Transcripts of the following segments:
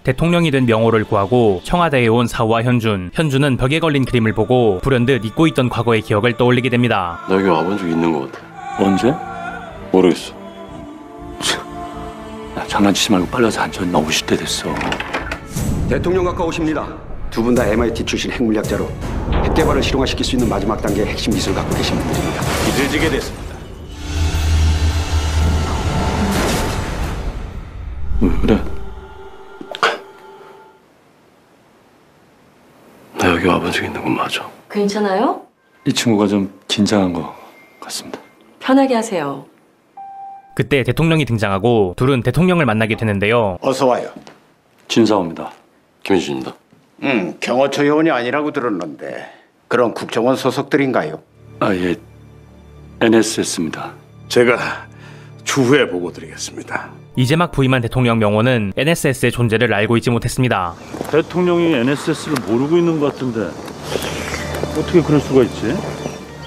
대통령이 된 명호를 구하고 청와대에 온 사우와 현준. 현준은 벽에 걸린 그림을 보고 불현듯 잊고 있던 과거의 기억을 떠올리게 됩니다. 나 여기 와본 적 있는 것 같아. 언제? 모르겠어. 야, 장난치지 말고 빨리 와서 앉아. 나 50대 됐어. 대통령 가까우십니다. 두 분 다 MIT 출신 핵물리학자로 핵 개발을 실용화시킬 수 있는 마지막 단계의 핵심 기술을 갖고 계신 분들입니다. 기술지게 됐습니다. 왜 그래? 나 여기 와본 적 있는 건 맞아. 괜찮아요? 이 친구가 좀 긴장한 것 같습니다. 편하게 하세요. 그때 대통령이 등장하고 둘은 대통령을 만나게 되는데요. 어서 와요. 진사오입니다. 김현준입니다. 경호처 요원이 아니라고 들었는데 그럼 국정원 소속들인가요? 아, 예. NSS입니다. 제가 추후에 보고 드리겠습니다. 이제 막 부임한 대통령 명호는 NSS의 존재를 알고 있지 못했습니다. 대통령이 NSS를 모르고 있는 것 같은데 어떻게 그럴 수가 있지?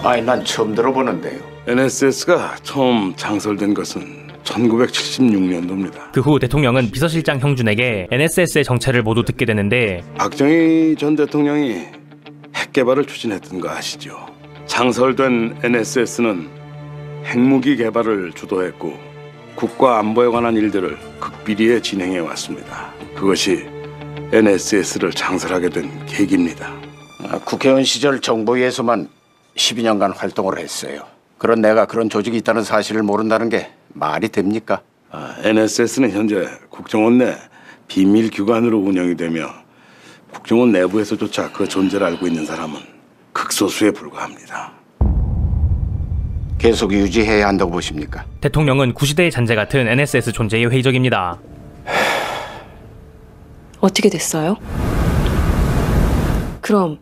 아니 난 처음 들어보는데요. NSS가 처음 창설된 것은 1976년도입니다. 그 후 대통령은 비서실장 형준에게 NSS의 정체를 모두 듣게 되는데 박정희 전 대통령이 핵 개발을 추진했던 거 아시죠? 창설된 NSS는 핵무기 개발을 주도했고 국가 안보에 관한 일들을 극비리에 진행해 왔습니다. 그것이 NSS를 창설하게 된 계기입니다. 국회의원 시절 정보위에서만 12년간 활동을 했어요. 그런 내가 그런 조직이 있다는 사실을 모른다는 게 말이 됩니까? NSS는 현재 국정원 내 비밀 기관으로 운영이 되며 국정원 내부에서조차 그 존재를 알고 있는 사람은 극소수에 불과합니다. 계속 유지해야 한다고 보십니까? 대통령은 구시대의 잔재 같은 NSS 존재에 회의적입니다. 어떻게 됐어요? 그럼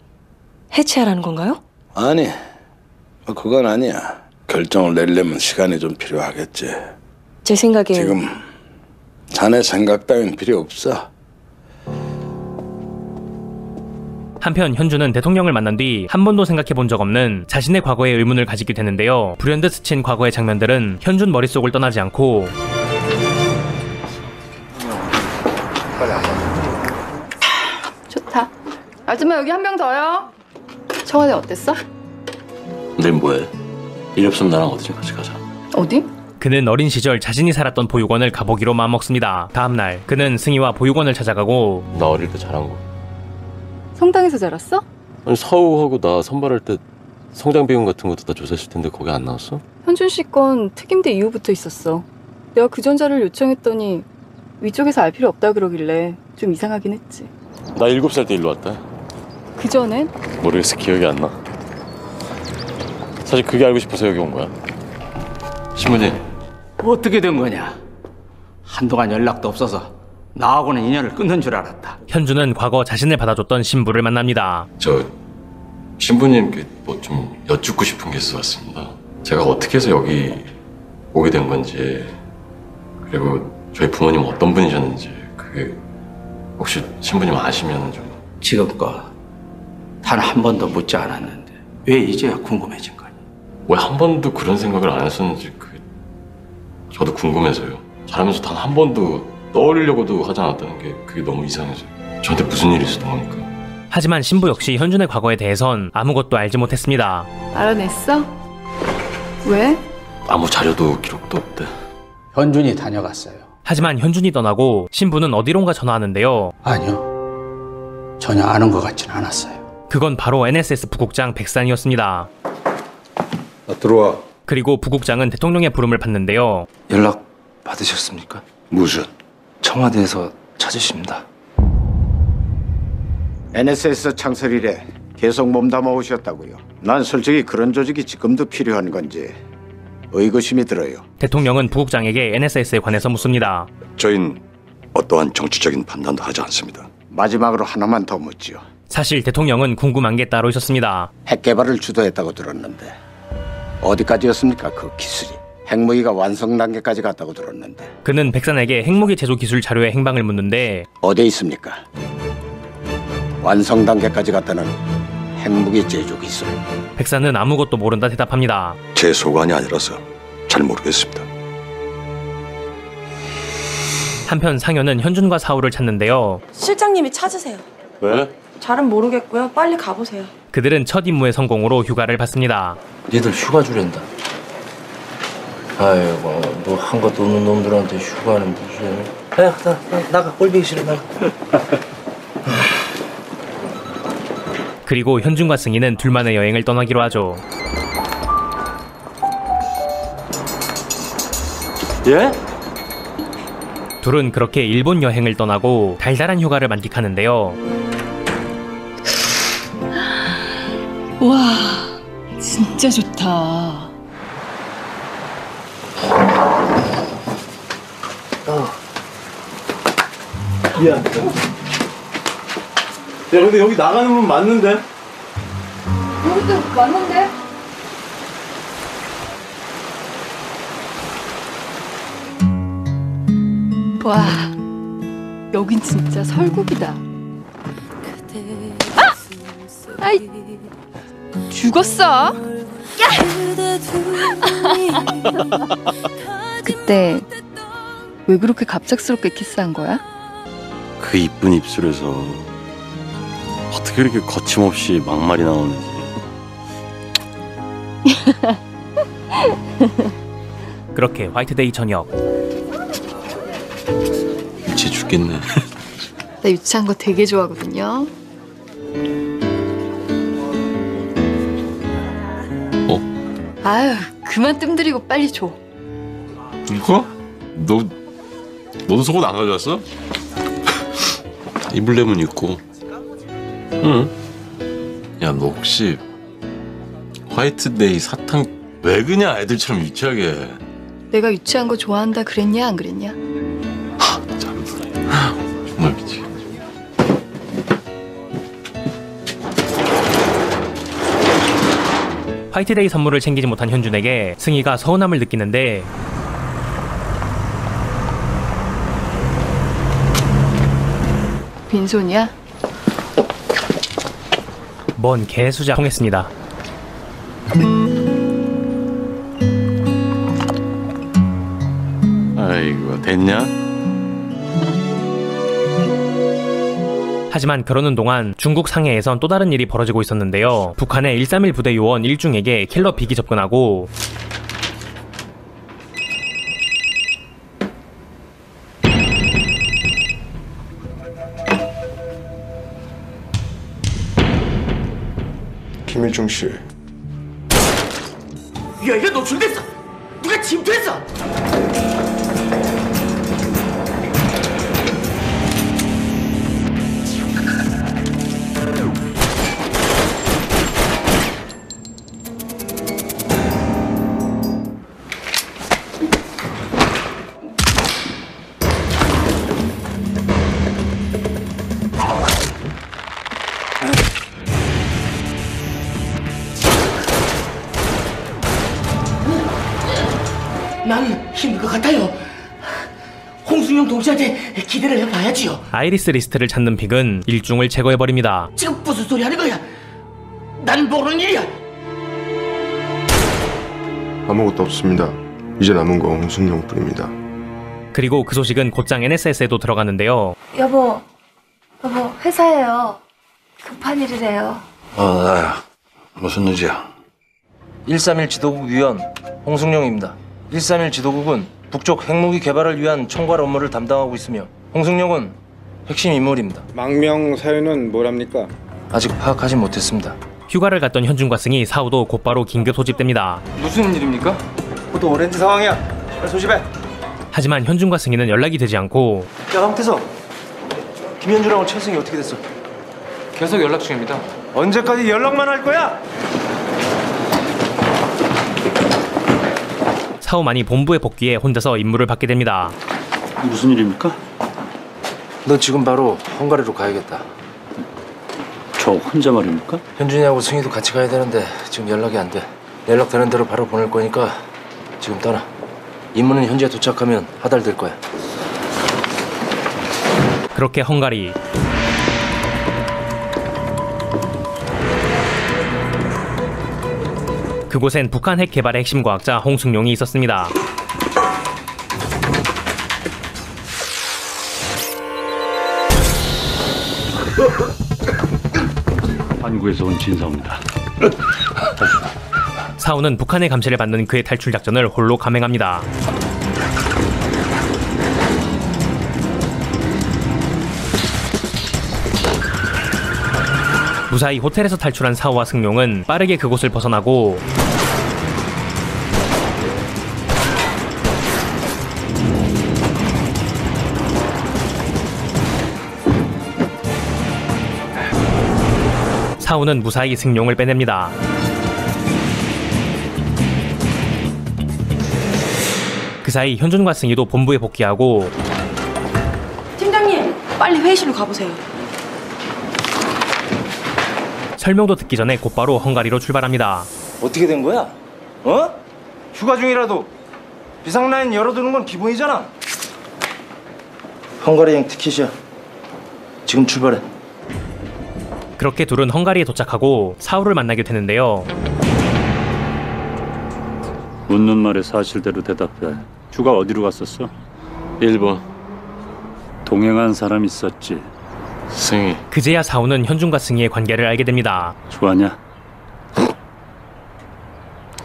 해체하라는 건가요? 아니, 그건 아니야. 결정을 내려면 시간이 좀 필요하겠지. 제 생각엔 지금 자네 생각 따윈 필요 없어. 한편 현준은 대통령을 만난 뒤 한 번도 생각해 본 적 없는 자신의 과거에 의문을 가지게 되는데요. 불현듯 스친 과거의 장면들은 현준 머릿속을 떠나지 않고 좋다. 아줌마 여기 한 병 더요. 청와대 어땠어? 내일 뭐해? 일 없으면 나랑 어디 좀 같이 가자. 어디? 그는 어린 시절 자신이 살았던 보육원을 가보기로 마음먹습니다. 다음날 그는 승희와 보육원을 찾아가고 나 어릴 때 잘한 거. 성당에서 자랐어? 아니 사우하고 나 선발할 때 성장 비용 같은 것도 다 조사했을 텐데 거기 안 나왔어? 현준 씨 건 특임대 이후부터 있었어. 내가 그 전자를 요청했더니 위쪽에서 알 필요 없다 그러길래 좀 이상하긴 했지. 나 7살 때 일로 왔다. 그 전엔? 모르겠어. 기억이 안 나. 사실 그게 알고 싶어서 여기 온 거야. 신부님. 어떻게 된 거냐? 한동안 연락도 없어서 나하고는 인연을 끊는 줄 알았다. 현준은 과거 자신을 받아줬던 신부를 만납니다. 저 신부님께 뭐 좀 여쭙고 싶은 게 있어 왔습니다. 제가 어떻게 해서 여기 오게 된 건지, 그리고 저희 부모님 어떤 분이셨는지, 그게 혹시 신부님 아시면 좀. 지금껏 단 한 번도 묻지 않았는데 왜 이제야 궁금해진 거니? 왜 한 번도 그런 생각을 안 했었는지 저도 궁금해서요. 자라면서 단 한 번도 떠올리려고도 하지 않았다는 게 그게 너무 이상해서 저한테 무슨 일이 있었던 겁니까? 하지만 신부 역시 현준의 과거에 대해선 아무것도 알지 못했습니다. 알아냈어? 왜? 아무 자료도 기록도 없대. 현준이 다녀갔어요. 하지만 현준이 떠나고 신부는 어디론가 전화하는데요. 아니요. 전혀 아는 것 같진 않았어요. 그건 바로 NSS 부국장 백산이었습니다. 들어와. 그리고 부국장은 대통령의 부름을 받는데요. 연락 받으셨습니까? 무슨? 청와대에서 찾으십니다. NSS 창설 이래 계속 몸담아 오셨다고요. 난 솔직히 그런 조직이 지금도 필요한 건지 의구심이 들어요. 대통령은 부국장에게 NSS에 관해서 묻습니다. 저희는 어떠한 정치적인 판단도 하지 않습니다. 마지막으로 하나만 더 묻지요. 사실 대통령은 궁금한 게 따로 있었습니다. 핵 개발을 주도했다고 들었는데 어디까지였습니까? 그 기술이. 핵무기가 완성 단계까지 갔다고 들었는데. 그는 백산에게 핵무기 제조 기술 자료의 행방을 묻는데 어디에 있습니까? 완성 단계까지 갔다는 핵무기 제조 기술. 백산은 아무것도 모른다 대답합니다. 제 소관이 아니라서 잘 모르겠습니다. 한편 상현은 현준과 사우를 찾는데요. 실장님이 찾으세요. 왜? 잘은 모르겠고요. 빨리 가보세요. 그들은 첫 임무의 성공으로 휴가를 받습니다. 니들 휴가 주랜다. 아이고 뭐 한 것도 없는 놈들한테 휴가는 무슨. 야 나가 꼴보기 싫어 나가. 그리고 현준과 승희는 둘만의 여행을 떠나기로 하죠. 예? 둘은 그렇게 일본 여행을 떠나고 달달한 휴가를 만끽하는데요. 와, 진짜 좋다. 미안. 야 근데 여기 나가는 문 맞는데? 여기도 맞는데? 와, 여긴 진짜 설국이다. 아! 아이, 죽었어? 그때 왜 그렇게 갑작스럽게 키스한 거야? 그 이쁜 입술에서 어떻게 이렇게 거침없이 막말이 나오는지. 그렇게 화이트데이 저녁. 미치 죽겠네. 나 유치한 거 되게 좋아하거든요. 아유, 그만 뜸들이고 빨리 줘. 이거? 너도 속옷 안 가져왔어? 입을래면 입고. 응. 야, 너 혹시 화이트데이 사탕 왜 그냥 애들처럼 유치하게. 내가 유치한 거 좋아한다 그랬냐 안 그랬냐? 참, 정말 미치. 화이트데이 선물을 챙기지 못한 현준에게 승희가 서운함을 느끼는데 빈손이야? 뭔 개수작 통했습니다. 아이고, 됐냐? 하지만 그러는 동안 중국 상해에선 또 다른 일이 벌어지고 있었는데요. 북한의 131 부대 요원 일중에게 킬러 빅이 접근하고 김일중 씨. 여기가 노출됐어. 누가 침투했어. 난 힘들 것 같아요. 홍순영 동지한테 기대를 해봐야지요. 아이리스 리스트를 찾는 빅은 일중을 제거해버립니다. 지금 무슨 소리 하는 거야? 난 모르는 일이야. 아무것도 없습니다. 이제 남은 거 홍순영뿐입니다. 그리고 그 소식은 곧장 NSS에도 들어갔는데요. 여보 회사에요. 급한 일이래요. 나야. 무슨 일이야? 131 지도국 위원 홍승용입니다. 131 지도국은 북쪽 핵무기 개발을 위한 총괄 업무를 담당하고 있으며 홍승용은 핵심 인물입니다. 망명 사유는 뭐랍니까? 아직 파악하지 못했습니다. 휴가를 갔던 현준과 승희, 사우도 곧바로 긴급 소집됩니다. 무슨 일입니까? 또 오렌지 상황이야. 빨리 소집해. 하지만 현준과 승희는 연락이 되지 않고 야, 황태석. 김현주랑 최승이 어떻게 됐어? 계속 연락 중입니다. 언제까지 연락만 할 거야? 사우만이 본부에 복귀해 혼자서 임무를 받게 됩니다. 무슨 일입니까? 너 지금 바로 헝가리로 가야겠다. 저 혼자 말입니까? 현준이하고 승희도 같이 가야 되는데 지금 연락이 안 돼. 연락되는 대로 바로 보낼 거니까 지금 떠나. 임무는 현지에 도착하면 하달될 거야. 그렇게 헝가리. 그곳엔 북한 핵 개발의 핵심 과학자 홍승용이 있었습니다. 한국에서 온 진사입니다. 사우는 북한의 감시를 받는 그의 탈출 작전을 홀로 감행합니다. 무사히 호텔에서 탈출한 사우와 승룡은 빠르게 그곳을 벗어나고 사우는 무사히 승룡을 빼냅니다. 그 사이 현준과 승희도 본부에 복귀하고 팀장님, 빨리 회의실로 가보세요. 설명도 듣기 전에 곧바로 헝가리로 출발합니다. 어떻게 된 거야? 어? 휴가 중이라도 비상라인 열어두는 건 기본이잖아. 헝가리행 티켓이야. 지금 출발해. 그렇게 둘은 헝가리에 도착하고 사우를 만나게 되는데요. 묻는 말에 사실대로 대답해. 휴가 어디로 갔었어? 일본. 동행한 사람 있었지? 승희. 그제야 사우는 현준과 승희의 관계를 알게 됩니다. 좋아하냐?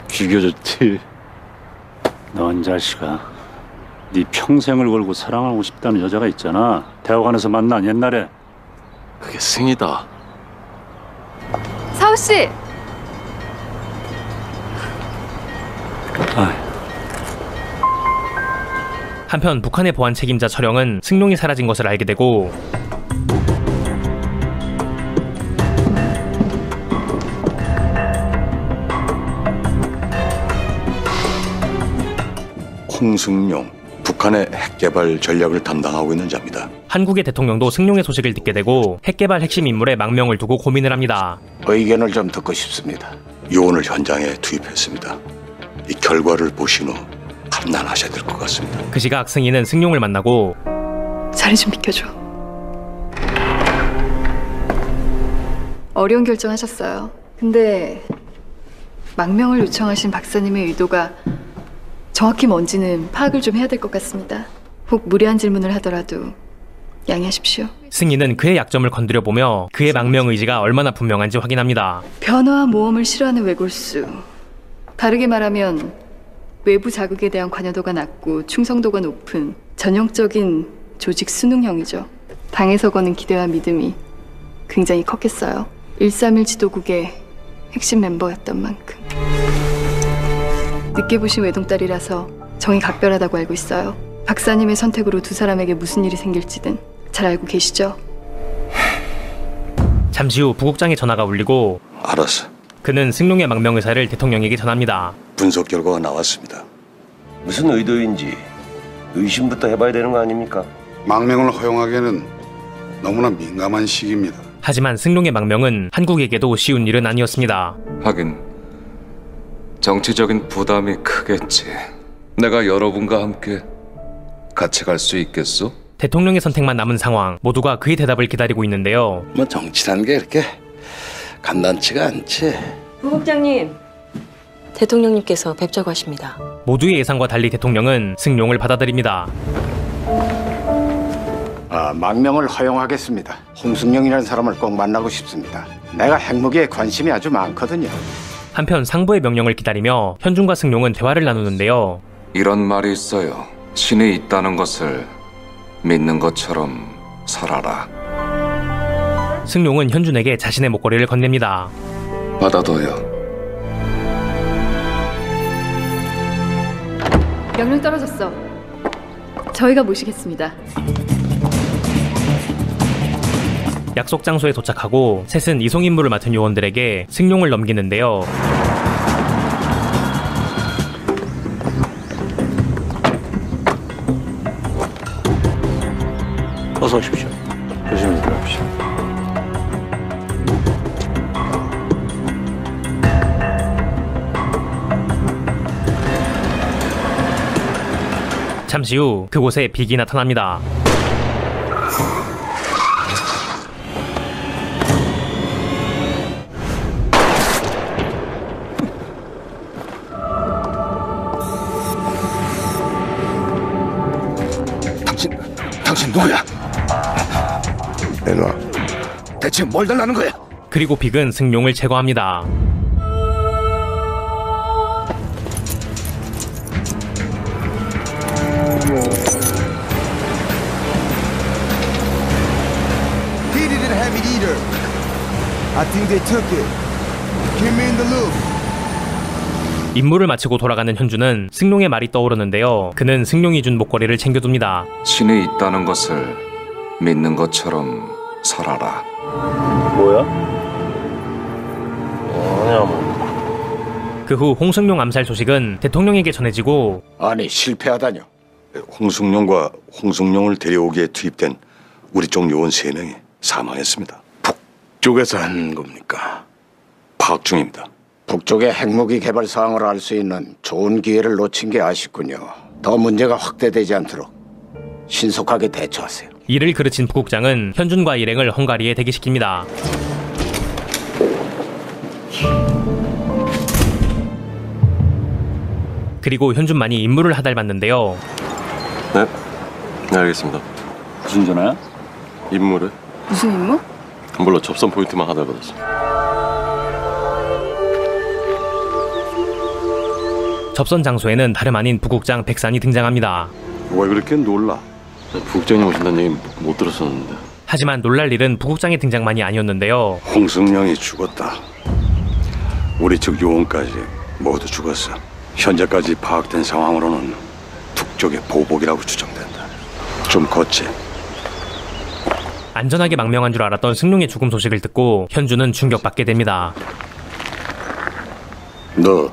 죽여줬지. 넌 자식아, 네 평생을 걸고 사랑하고 싶다는 여자가 있잖아. 대학원에서 만난 옛날에. 그게 승희다. 사우 씨. 한편 북한의 보안 책임자 철영은 승룡이 사라진 것을 알게 되고 홍승룡, 북한의 핵개발 전략을 담당하고 있는 자입니다. 한국의 대통령도 승룡의 소식을 듣게 되고 핵개발 핵심 인물의 망명을 두고 고민을 합니다. 의견을 좀 듣고 싶습니다. 요원을 현장에 투입했습니다. 이 결과를 보신 후 판단하셔야 될 것 같습니다. 그 시각 승희는 승룡을 만나고 자리 좀 비켜줘. 어려운 결정하셨어요. 근데 망명을 요청하신 박사님의 의도가 정확히 뭔지는 파악을 좀 해야 될 것 같습니다. 혹 무례한 질문을 하더라도 양해하십시오. 승희는 그의 약점을 건드려보며 그의 망명 의지가 얼마나 분명한지 확인합니다. 변화와 모험을 싫어하는 외골수. 다르게 말하면 외부 자극에 대한 관여도가 낮고 충성도가 높은 전형적인 조직 수능형이죠. 당에서 거는 기대와 믿음이 굉장히 컸겠어요. 131 지도국의 핵심 멤버였던 만큼. 늦게 보신 외동딸이라서 정이 각별하다고 알고 있어요. 박사님의 선택으로 두 사람에게 무슨 일이 생길지는 잘 알고 계시죠? 잠시 후 부국장의 전화가 울리고 알았어. 그는 승룡의 망명 의사를 대통령에게 전합니다. 분석 결과가 나왔습니다. 무슨 의도인지 의심부터 해봐야 되는 거 아닙니까? 망명을 허용하기에는 너무나 민감한 시기입니다. 하지만 승룡의 망명은 한국에게도 쉬운 일은 아니었습니다. 하긴 정치적인 부담이 크겠지. 내가 여러분과 함께 같이 갈 수 있겠소? 대통령의 선택만 남은 상황, 모두가 그의 대답을 기다리고 있는데요. 뭐 정치라는 게 이렇게 간단치가 않지. 부국장님, 대통령님께서 뵙자고 하십니다. 모두의 예상과 달리 대통령은 승룡을 받아들입니다. 망명을 허용하겠습니다. 홍승룡이라는 사람을 꼭 만나고 싶습니다. 내가 핵무기에 관심이 아주 많거든요. 한편 상부의 명령을 기다리며 현준과 승룡은 대화를 나누는데요. 이런 말이 있어요. 신이 있다는 것을 믿는 것처럼 살아라. 승룡은 현준에게 자신의 목걸이를 건넵니다. 받아둬요. 명령 떨어졌어. 저희가 모시겠습니다. 약속 장소에 도착하고 셋은 이송 임무를 맡은 요원들에게 승룡을 넘기는데요. 어서 오십시오. 조심히 들어가십시오. 잠시 후 그곳에 빅이 나타납니다. 당신 누구야? 내놔. 대체 뭘 달라는 거야? 그리고 빅은 승용을 제거합니다. He didn't have it either. I think they took it. Keep me in the loop. 임무를 마치고 돌아가는 현주는 승용의 말이 떠오르는데요. 그는 승용이 준 목걸이를 챙겨둡니다. 신이 있다는 것을 믿는 것처럼 살아라. 뭐야? 아니야 뭐. 그 후 홍승용 암살 소식은 대통령에게 전해지고 아니 실패하다뇨. 홍승용과 홍승용을 데려오기에 투입된 우리 쪽 요원 3명이 사망했습니다. 북쪽에서 한 겁니까? 파악 중입니다. 북쪽의 핵무기 개발 사항을 알 수 있는 좋은 기회를 놓친 게 아쉽군요. 더 문제가 확대되지 않도록 신속하게 대처하세요. 이를 그르친 부국장은 현준과 일행을 헝가리에 대기시킵니다. 그리고 현준만이 임무를 하달받는데요. 네, 알겠습니다. 무슨 전화야? 임무를? 무슨 임무? 물론 접선 포인트만 하달받았어. 접선 장소에는 다름 아닌 부국장 백산이 등장합니다. 왜 그렇게 놀라? 부국장님 오신다는 얘기 못 들었었는데. 하지만 놀랄 일은 부국장의 등장만이 아니었는데요. 홍승용이 죽었다. 우리 측 요원까지 모두 죽었어. 현재까지 파악된 상황으로는 북쪽의 보복이라고 추정된다. 좀 걷지. 안전하게 망명한 줄 알았던 승용의 죽음 소식을 듣고 현주는 충격받게 됩니다. 너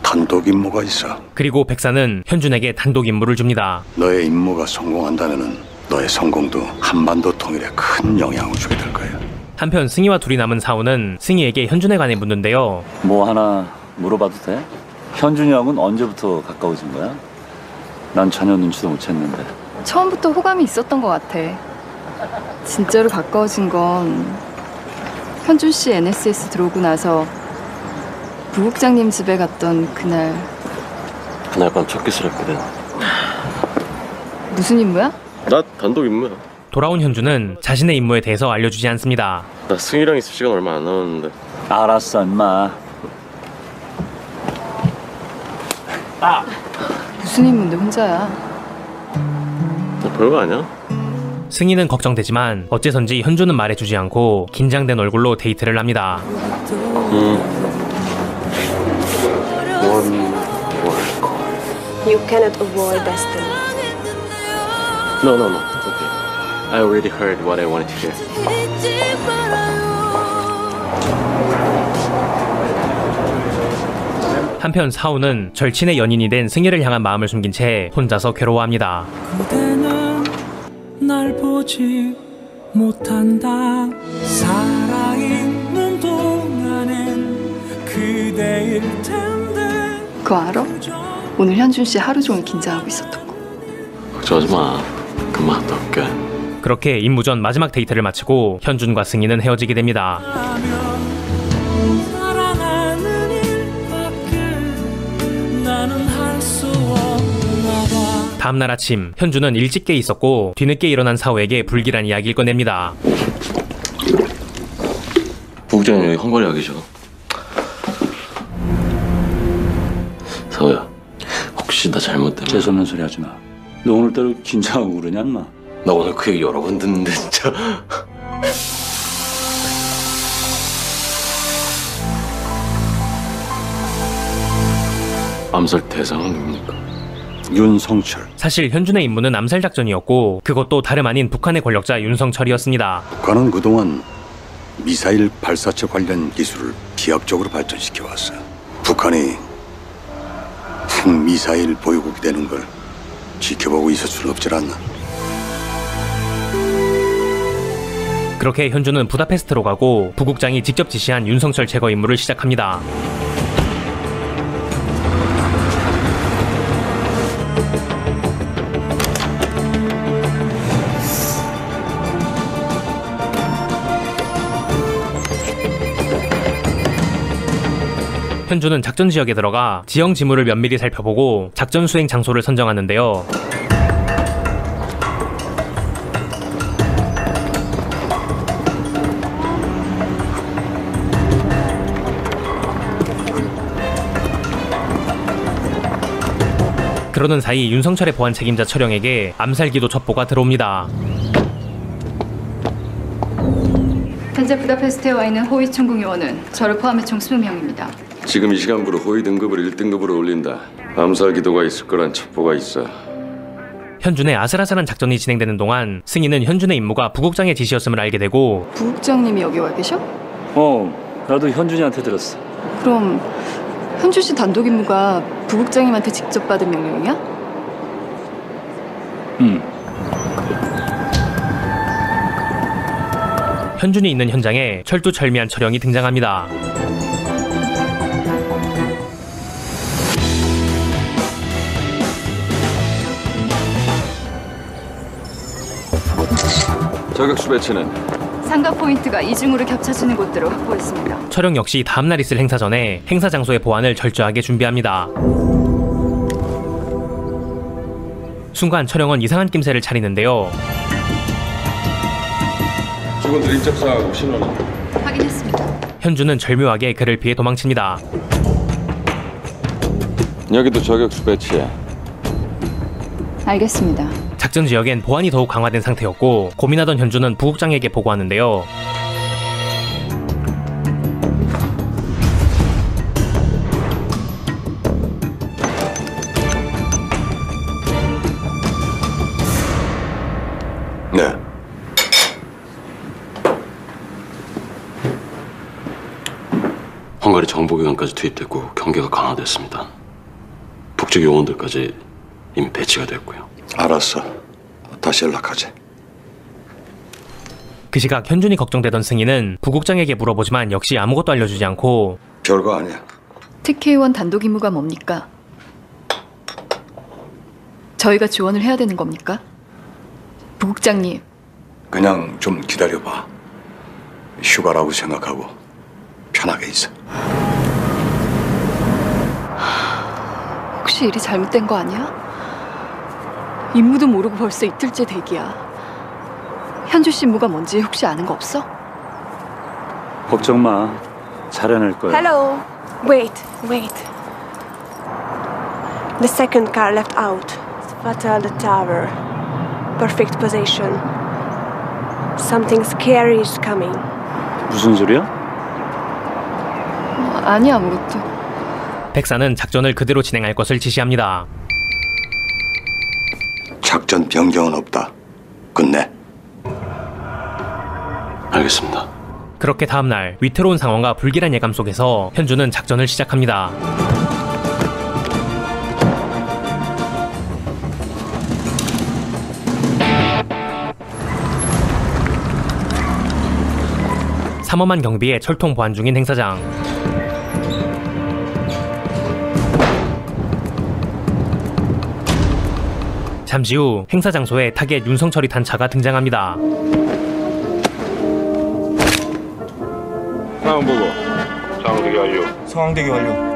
단독 임무가 있어. 그리고 백사는 현준에게 단독 임무를 줍니다. 너의 임무가 성공한다면은 너의 성공도 한반도 통일에 큰 영향을 주게 될 거야. 한편 승희와 둘이 남은 사우는 승희에게 현준에 관해 묻는데요. 뭐 하나 물어봐도 돼? 현준이 형은 언제부터 가까워진 거야? 난 전혀 눈치도 못 챘는데. 처음부터 호감이 있었던 것 같아. 진짜로 가까워진 건 현준 씨 NSS 들어오고 나서 부국장님 집에 갔던 그날. 그날 밤 첫 키스를 했거든. 무슨 임무야? 나 단독 임무야. 돌아온 현준은 자신의 임무에 대해서 알려주지 않습니다. 나 승희랑 있을 시간 얼마 안 남았는데. 알았어, 임마. 무슨 임무인데 혼자야? 별거 아니야. 승희는 걱정되지만 어째선지 현준은 말해주지 않고 긴장된 얼굴로 데이트를 합니다. You cannot avoid destiny. No. It's okay. I already heard what I wanted to hear. 한편 사우는 절친의 연인이 된 승희를 향한 마음을 숨긴 채 혼자서 괴로워합니다. 그대는 날 보지 못한다. 살아있는 동안엔 그대일 텐데. 그거 알아? 오늘 현준 씨 하루 종일 긴장하고 있었던 거. 걱정하지 마. 금방 갔다 올게. 그렇게 임무 전 마지막 데이트를 마치고 현준과 승희는 헤어지게 됩니다. 다음날 아침 현준은 일찍 깨 있었고 뒤늦게 일어난 사우에게 불길한 이야기를 꺼냅니다. 부국장님 여기 헝가리 와 계셔. 사우야, 혹시 나 잘못 때문에. 재수없는 소리 하지 마. 너 오늘따라 긴장하고 그러냐, 인마? 나 오늘 그 얘기 여러 번 듣는데 진짜. 암살 대상은 누굽니까? 윤성철. 사실 현준의 임무는 암살 작전이었고 그것도 다름 아닌 북한의 권력자 윤성철이었습니다. 북한은 그동안 미사일 발사체 관련 기술을 비약적으로 발전시켜왔어. 북한이 핵미사일 보유국이 되는 걸 지켜보고 있을 수는 없질 않나. 그렇게 현준은 부다페스트로 가고 부국장이 직접 지시한 윤성철 제거 임무를 시작합니다. 현준은 작전 지역에 들어가 지형 지물을 면밀히 살펴보고 작전 수행 장소를 선정하는데요. 그러는 사이 윤성철의 보안 책임자 철영에게 암살기도 첩보가 들어옵니다. 현재 부다페스트에 와 있는 호위 천궁 요원은 저를 포함해 총 20명입니다. 지금 이 시간부로 호위 등급을 1등급으로 올린다. 암살 기도가 있을 거란 첩보가 있어. 현준의 아슬아슬한 작전이 진행되는 동안 승희는 현준의 임무가 부국장의 지시였음을 알게 되고 부국장님이 여기 와 계셔? 나도 현준이한테 들었어. 그럼 현준 씨 단독 임무가 부국장님한테 직접 받은 명령이야? 현준이 있는 현장에 철두철미한 철영이 등장합니다. 저격수 배치는 삼각 포인트가 이중으로 겹쳐지는 곳들을 확보했습니다. 철영 역시 다음날 있을 행사 전에 행사 장소의 보안을 철저하게 준비합니다. 순간 철영은 이상한 낌새를 차리는데요. 직원들 인적 사항하고 신원은? 확인했습니다. 현준은 절묘하게 그를 피해 도망칩니다. 여기도 저격수 배치해. 알겠습니다. 작전 지역엔 보안이 더욱 강화된 상태였고 고민하던 현준은 부국장에게 보고하는데요. 네. 헝가리 정보기관까지 투입됐고 경계가 강화됐습니다. 북측 요원들까지 이미 배치가 됐고요. 알았어. 다시 연락하지. 그 시각 현준이 걱정되던 승희는 부국장에게 물어보지만 역시 아무것도 알려주지 않고 별거 아니야. TK1 단독 임무가 뭡니까? 저희가 지원을 해야 되는 겁니까? 부국장님. 그냥 좀 기다려봐. 휴가라고 생각하고 편하게 있어. 혹시 일이 잘못된 거 아니야? 임무도 모르고 벌써 이틀째 대기야. 현주 씨 임무가 뭔지 혹시 아는 거 없어? 걱정 마. 잘해낼 거야. Hello. Wait. The second car left out. Fatal tower. Perfect position. Something scary is coming. 무슨 소리야? 아니 아무것도. 백사는 작전을 그대로 진행할 것을 지시합니다. 작전 변경은 없다. 끝내. 알겠습니다. 그렇게 다음날 위태로운 상황과 불길한 예감 속에서 현준은 작전을 시작합니다. 삼엄한 경비에 철통 보안 중인 행사장. 잠시 후 행사 장소에 타겟 윤성철이 탄 차가 등장합니다. 상황 보고. 상황대기 완료. 상황대기 완료.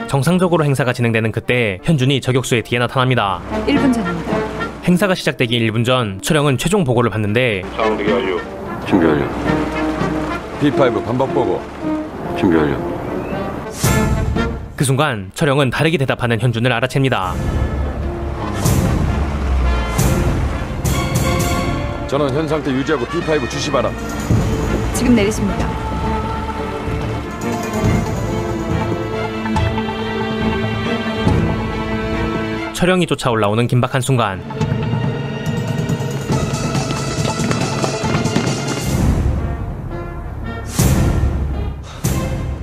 정상적으로 행사가 진행되는 그때 현준이 저격수의 뒤에 나타납니다. 1분 전입니다. 행사가 시작되기 1분 전 철영은 최종 보고를 받는데 상황대기 완료. 준비 완료. B5 반박 보고. 준비 완료. 그 순간 철영은 다르게 대답하는 현준을 알아챕니다. 전원 현 상태 유지하고 B5 주시 바람. 지금 내리십니다. 철영이 쫓아 올라오는 긴박한 순간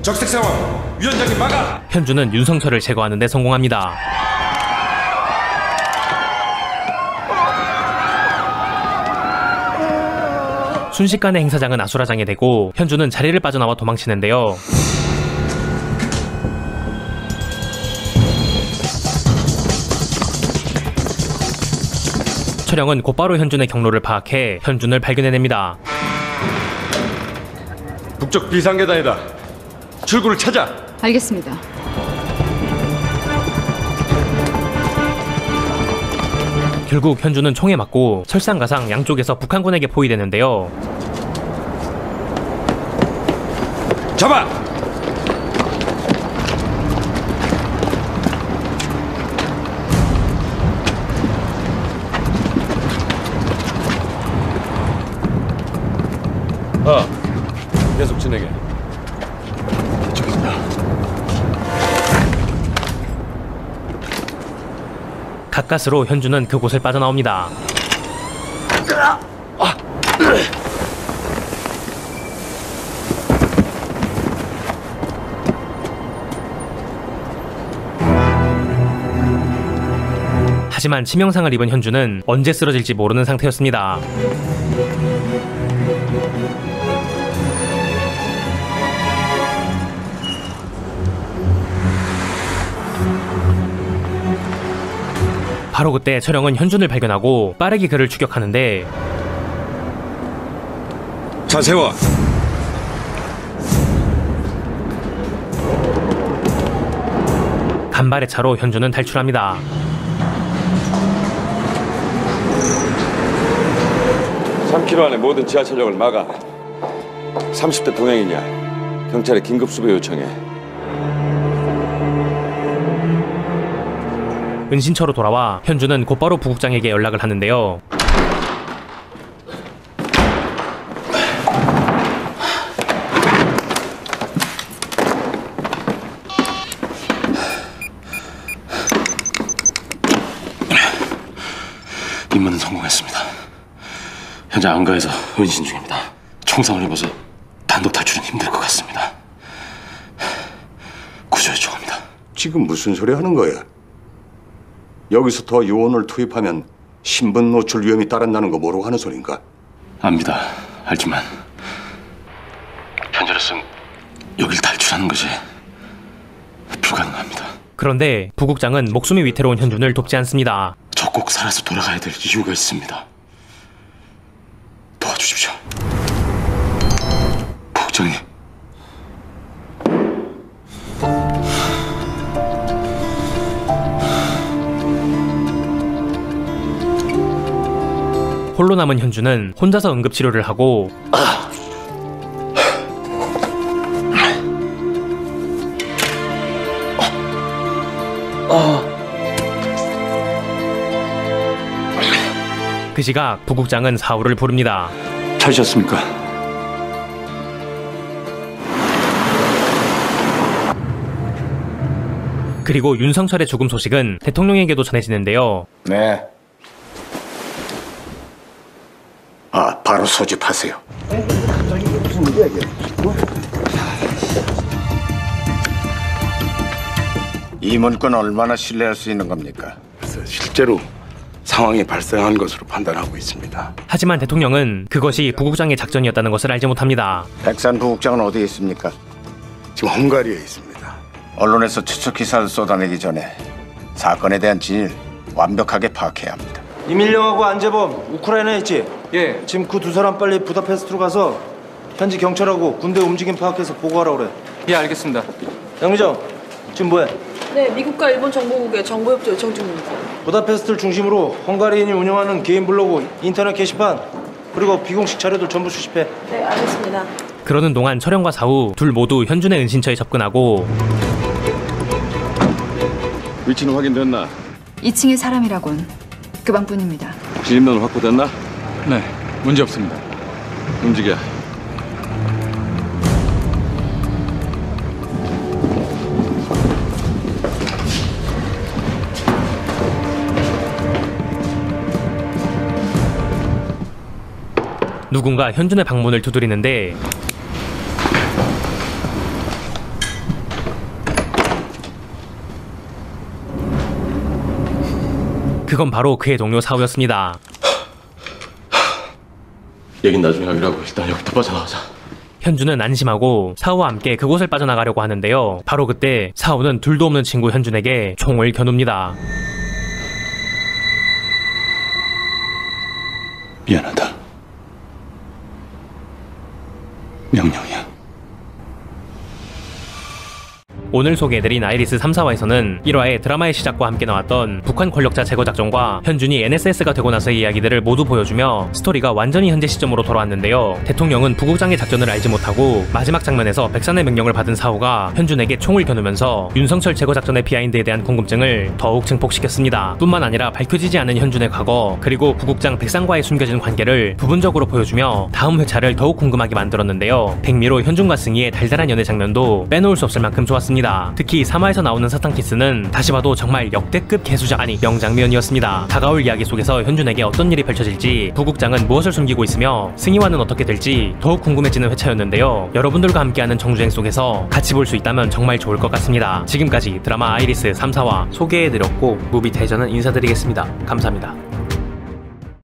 적색 상황. 위원장님 막아. 현준은 윤성철을 제거하는 데 성공합니다. 순식간에 행사장은 아수라장이 되고 현준은 자리를 빠져나와 도망치는데요. 철영은 곧바로 현준의 경로를 파악해 현준을 발견해냅니다. 북쪽 비상계단이다. 출구를 찾아. 알겠습니다. 결국 현준은 총에 맞고 설상가상 양쪽에서 북한군에게 포위되는데요. 잡아! 계속 진행해. 가까스로 현주는 그곳을 빠져나옵니다. 하지만 치명상을 입은 현주는 언제 쓰러질지 모르는 상태였습니다. 바로 그때 철영은 현준을 발견하고 빠르게 그를 추격하는데 자, 세워. 간발의 차로 현준은 탈출합니다. 3km 안에 모든 지하철역을 막아. 30대 동행이냐? 경찰에 긴급 수배 요청해. 은신처로 돌아와 현준은 곧바로 부국장에게 연락을 하는데요. 임무는 성공했습니다. 현재 안가에서 은신 중입니다. 총상을 입어서 단독 탈출은 힘들 것 같습니다. 구조에 요청합니다. 지금 무슨 소리 하는 거야? 여기서 더 요원을 투입하면 신분 노출 위험이 따른다는 거 모르고 하는 소린가? 압니다. 알지만 현재로서는 여길 탈출하는 것이 불가능합니다. 그런데 부국장은 목숨이 위태로운 현준을 돕지 않습니다. 저 꼭 살아서 돌아가야 될 이유가 있습니다. 도와주십시오. 부국장님. 홀로 남은 현준은 혼자서 응급치료를 하고 그 시각 부국장은 사우를 부릅니다. 찾으셨습니까? 그리고 윤성철의 죽음 소식은 대통령에게도 전해지는데요. 네. 바로 소집하세요. 무슨 일이야 이게? 이 문건 얼마나 신뢰할 수 있는 겁니까? 실제로 상황이 발생한 것으로 판단하고 있습니다. 하지만 대통령은 그것이 부국장의 작전이었다는 것을 알지 못합니다. 백산 부국장은 어디에 있습니까? 지금 헝가리에 있습니다. 언론에서 추측 기사를 쏟아내기 전에 사건에 대한 진실 완벽하게 파악해야 합니다. 이밀령하고 안재범 우크라이나에 있지? 예. 지금 그 두 사람 빨리 부다페스트로 가서 현지 경찰하고 군대 움직임 파악해서 보고하라 그래. 예, 알겠습니다. 양미정, 지금 뭐해? 네, 미국과 일본 정보국에 정보협조 요청 중입니다. 부다페스트를 중심으로 헝가리인이 운영하는 개인 블로그, 인터넷 게시판, 그리고 비공식 자료들 전부 수집해. 네, 알겠습니다. 그러는 동안 철영과 사우 둘 모두 현준의 은신처에 접근하고 위치는 확인됐나? 2층에 사람이라곤 그 방뿐입니다. 진입로는 확보됐나? 네, 문제 없습니다. 움직여. 누군가 현준의 방문을 두드리는데 그건 바로 그의 동료 사우였습니다. 얘긴 나중에 하기로 하고 일단 여기부터 빠져나가자. 현준은 안심하고 사우와 함께 그곳을 빠져나가려고 하는데요. 바로 그때 사우는 둘도 없는 친구 현준에게 총을 겨눕니다. 미안하다. 명령이야. 오늘 소개해드린 아이리스 3, 4화에서는 1화의 드라마의 시작과 함께 나왔던 북한 권력자 제거 작전과 현준이 NSS가 되고 나서의 이야기들을 모두 보여주며 스토리가 완전히 현재 시점으로 돌아왔는데요. 대통령은 부국장의 작전을 알지 못하고 마지막 장면에서 백산의 명령을 받은 사호가 현준에게 총을 겨누면서 윤성철 제거 작전의 비하인드에 대한 궁금증을 더욱 증폭시켰습니다. 뿐만 아니라 밝혀지지 않은 현준의 과거, 그리고 부국장 백산과의 숨겨진 관계를 부분적으로 보여주며 다음 회차를 더욱 궁금하게 만들었는데요. 백미로 현준과 승희의 달달한 연애 장면도 빼놓을 수 없을 만큼 좋았습니다. 특히 3화에서 나오는 사탕키스는 다시 봐도 정말 역대급 개수작, 아니 명장면이었습니다. 다가올 이야기 속에서 현준에게 어떤 일이 펼쳐질지, 부국장은 무엇을 숨기고 있으며 승희와는 어떻게 될지 더욱 궁금해지는 회차였는데요. 여러분들과 함께하는 정주행 속에서 같이 볼 수 있다면 정말 좋을 것 같습니다. 지금까지 드라마 아이리스 3, 4화 소개해드렸고 무비 대전은 인사드리겠습니다. 감사합니다.